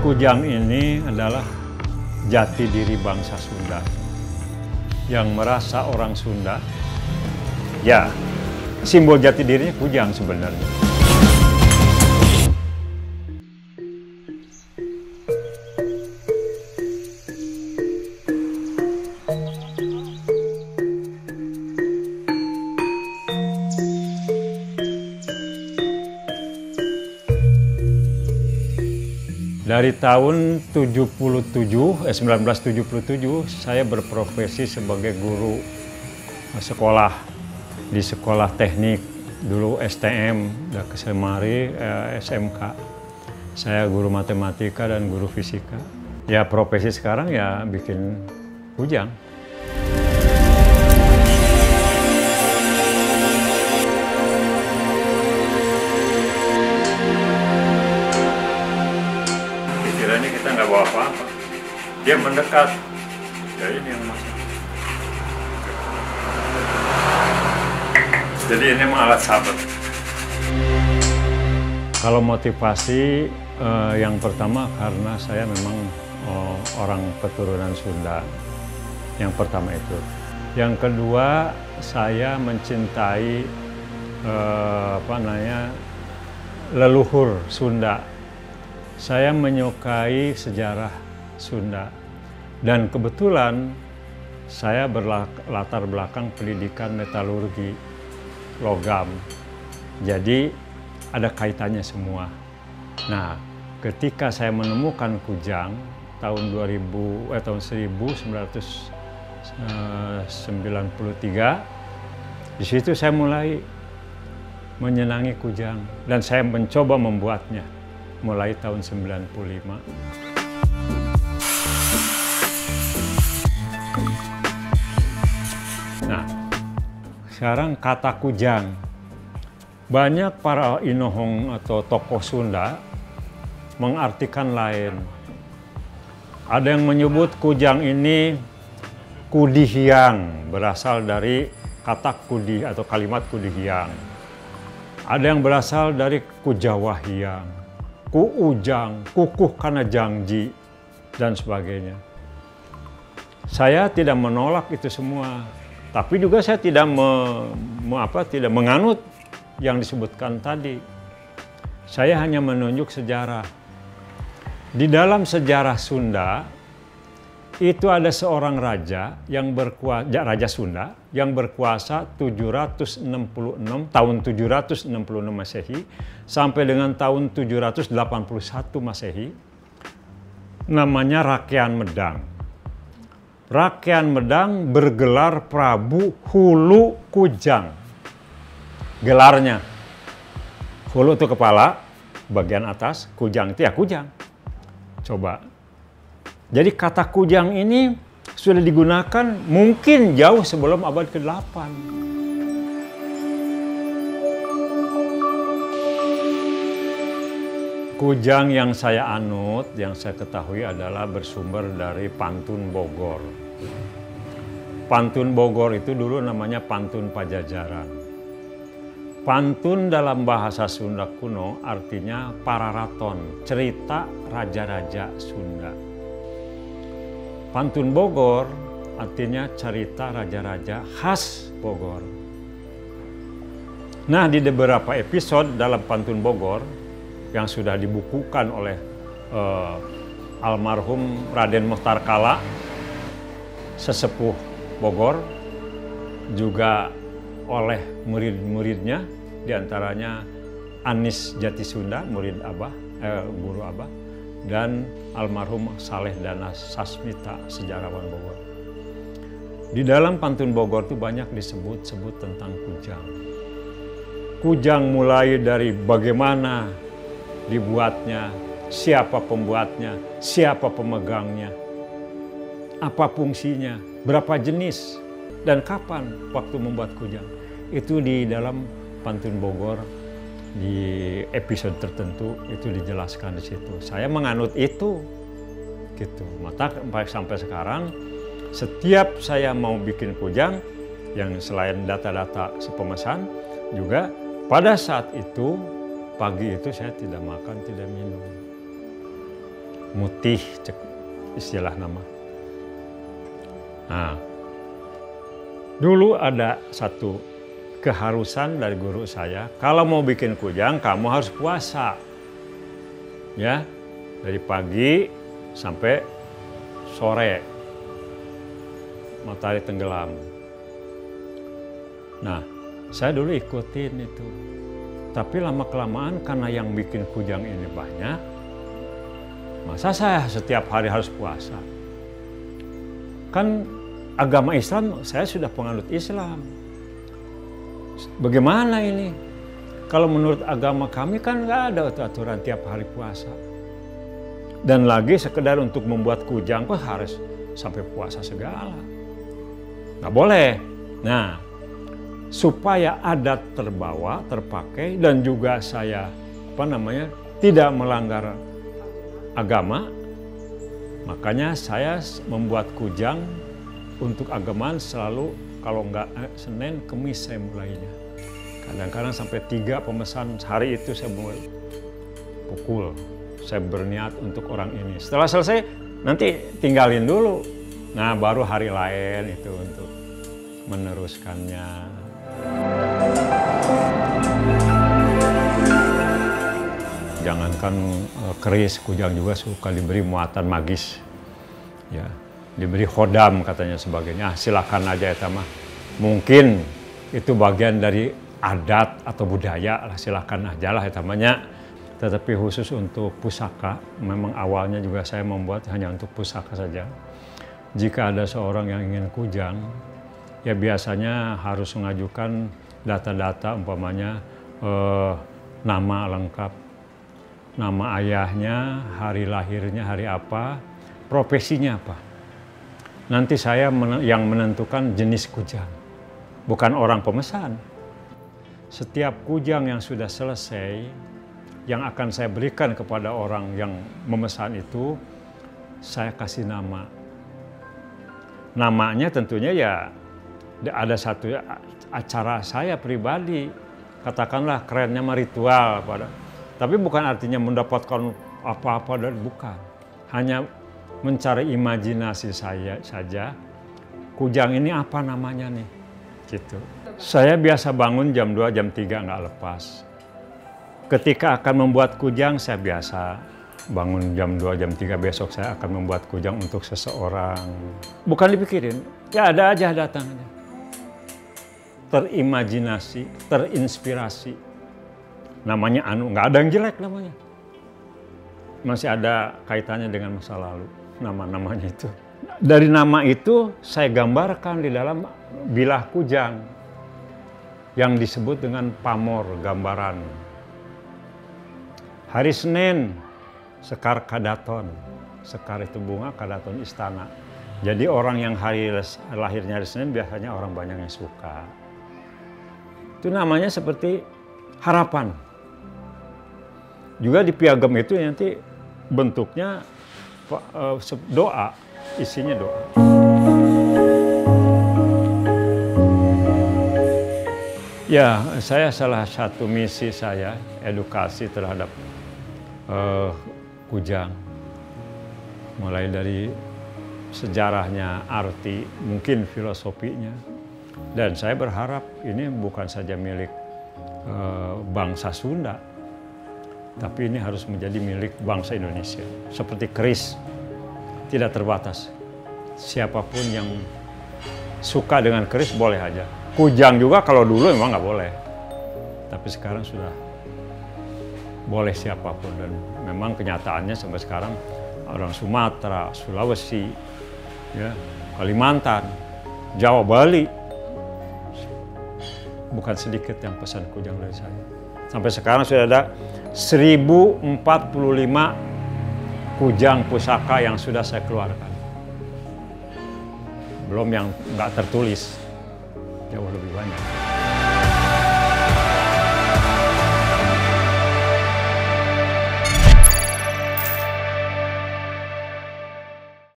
Kujang ini adalah jati diri bangsa Sunda. Yang merasa orang Sunda, ya simbol jati dirinya kujang sebenarnya. Dari tahun 1977 saya berprofesi sebagai guru sekolah di sekolah teknik, dulu STM, dan kesemari SMK. Saya guru matematika dan guru fisika. Ya profesi sekarang ya bikin kujang. Pikirannya kita nggak bawa apa-apa, dia mendekat. Ya ini yang masalah. Jadi ini memang alat sahabat. Kalau motivasi yang pertama karena saya memang orang keturunan Sunda. Yang pertama itu. Yang kedua saya mencintai leluhur Sunda. Saya menyukai sejarah Sunda. Dan kebetulan saya berlatar belakang pendidikan metalurgi logam. Jadi ada kaitannya semua. Nah, ketika saya menemukan kujang tahun 1993, di situ saya mulai menyenangi kujang dan saya mencoba membuatnya mulai tahun 95. Nah, sekarang kata kujang, banyak para inohong atau tokoh Sunda mengartikan lain. Ada yang menyebut kujang ini kudihiang, berasal dari kata kudi atau kalimat kudihiang. Ada yang berasal dari kujawahiang, kuujang, kukuh kana jangji, dan sebagainya. Saya tidak menolak itu semua. Tapi juga saya tidak tidak menganut yang disebutkan tadi. Saya hanya menunjuk sejarah. Di dalam sejarah Sunda itu ada seorang raja yang raja Sunda yang berkuasa tahun 766 Masehi sampai dengan tahun 781 Masehi. Namanya Rakean Medang. Rakean Medang bergelar Prabu Hulu Kujang. Gelarnya. Hulu itu kepala, bagian atas, kujang itu ya kujang. Coba. Jadi kata kujang ini sudah digunakan mungkin jauh sebelum abad ke-8. Kujang yang saya anut, yang saya ketahui adalah bersumber dari pantun Bogor. Pantun Bogor itu dulu namanya pantun Pajajaran. Pantun dalam bahasa Sunda kuno artinya pararaton, cerita raja-raja Sunda. Pantun Bogor artinya cerita raja-raja khas Bogor. Nah, di beberapa episode dalam pantun Bogor yang sudah dibukukan oleh almarhum Raden Mochtar Kala, sesepuh Bogor, juga oleh murid-muridnya, diantaranya Anis Jatisunda, murid Abah, guru Abah, dan almarhum Saleh Dana Sasmita, sejarawan Bogor. Di dalam pantun Bogor itu banyak disebut-sebut tentang kujang. Kujang mulai dari bagaimana dibuatnya, siapa pembuatnya, siapa pemegangnya, apa fungsinya, berapa jenis, dan kapan waktu membuat kujang. Itu di dalam pantun Bogor di episode tertentu itu dijelaskan di situ. Saya menganut itu, gitu. Maka sampai sekarang, setiap saya mau bikin kujang, yang selain data-data si pemesan, juga pada saat itu pagi itu saya tidak makan, tidak minum. mutih cek istilah nama. Nah, dulu ada satu keharusan dari guru saya, kalau mau bikin kujang kamu harus puasa. Ya, dari pagi sampai sore matahari tenggelam. Nah, saya dulu ikutin itu. Tapi lama-kelamaan karena yang bikin kujang ini banyak, masa saya setiap hari harus puasa? Kan agama Islam, saya sudah penganut Islam. Bagaimana ini? Kalau menurut agama kami kan nggak ada aturan tiap hari puasa. Dan lagi sekedar untuk membuat kujang kok harus sampai puasa segala. Nggak boleh. Nah, supaya adat terbawa, terpakai, dan juga saya tidak melanggar agama, makanya saya membuat kujang untuk agamaan selalu, kalau nggak Senin, Kemis saya mulainya. Kadang-kadang sampai 3 pemesan hari itu saya mulai pukul. Saya berniat untuk orang ini. Setelah selesai, nanti tinggalin dulu. Nah, baru hari lain itu untuk meneruskannya. Jangankan keris, kujang juga suka diberi muatan magis. Ya, diberi khodam katanya sebagainya. Silakan aja ya mah. Mungkin itu bagian dari adat atau budaya lah, silakan aja lah ya namanya. Tetapi khusus untuk pusaka, memang awalnya juga saya membuat hanya untuk pusaka saja. Jika ada seorang yang ingin kujang, ya biasanya harus mengajukan data-data, umpamanya nama lengkap, nama ayahnya, hari lahirnya hari apa, profesinya apa. Nanti saya yang menentukan jenis kujang, bukan orang pemesan. Setiap kujang yang sudah selesai, yang akan saya berikan kepada orang yang memesan itu, saya kasih nama. Namanya tentunya ya ada satu acara saya pribadi, katakanlah kerennya mah ritual, tapi bukan artinya mendapatkan apa-apa, dan bukan. Hanya mencari imajinasi saya saja, kujang ini apa namanya nih, gitu. Saya biasa bangun jam 2, jam 3 nggak lepas. Ketika akan membuat kujang, saya biasa bangun jam 2, jam 3, besok saya akan membuat kujang untuk seseorang. Bukan dipikirin, ya ada aja datangnya. Terimajinasi, terinspirasi. Namanya nggak ada yang jelek namanya. Masih ada kaitannya dengan masa lalu, nama-namanya itu. Dari nama itu saya gambarkan di dalam bilah kujang yang disebut dengan pamor, gambaran. Hari Senin, sekar kadaton. Sekar itu bunga, kadaton istana. Jadi orang yang hari lahirnya hari Senin biasanya orang banyak yang suka. Itu namanya seperti harapan. Juga di piagam itu nanti bentuknya doa, isinya doa. Ya, saya salah satu misi saya edukasi terhadap kujang. Mulai dari sejarahnya, arti, mungkin filosofinya. Dan saya berharap ini bukan saja milik bangsa Sunda, tapi ini harus menjadi milik bangsa Indonesia. Seperti keris, tidak terbatas. Siapapun yang suka dengan keris boleh aja. Kujang juga kalau dulu memang nggak boleh. Tapi sekarang sudah boleh siapapun. Dan memang kenyataannya sampai sekarang orang Sumatera, Sulawesi, ya, Kalimantan, Jawa, Bali, bukan sedikit yang pesan kujang dari saya. Sampai sekarang sudah ada 1045 kujang pusaka yang sudah saya keluarkan. Belum yang nggak tertulis, jauh lebih banyak.